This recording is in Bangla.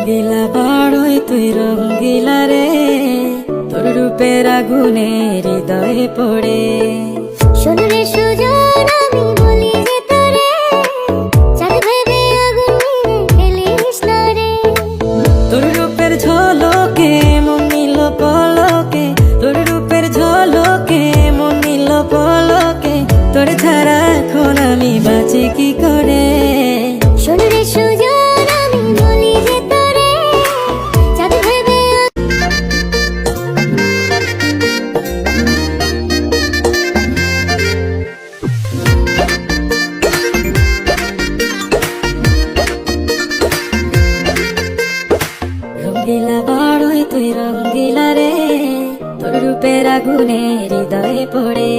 রঙ্গিলা বাড়ই তুই রঙ্গিলা রে, তোর রূপের আগুনে হৃদয়ে পড়ে। শোন রে সুজন আমি বলি যে তোরে, চাঁদ ভেবে আগুন নিয়ে খেলিস না রে। তোর রূপের ঝলকে মন নিল পলকে, তোর রূপের ঝলকে মন নিল পলকে, তোর ছাড়া এখন আমি বাঁচি কি করে। শোন রে সুজন আমি বলি যে তোরে, চাঁদ ভেবে রঙ্গিলা বাড়ই তুই রঙ্গিলা রে, তোর রূপের আগুনে হৃদয়ে পড়ে।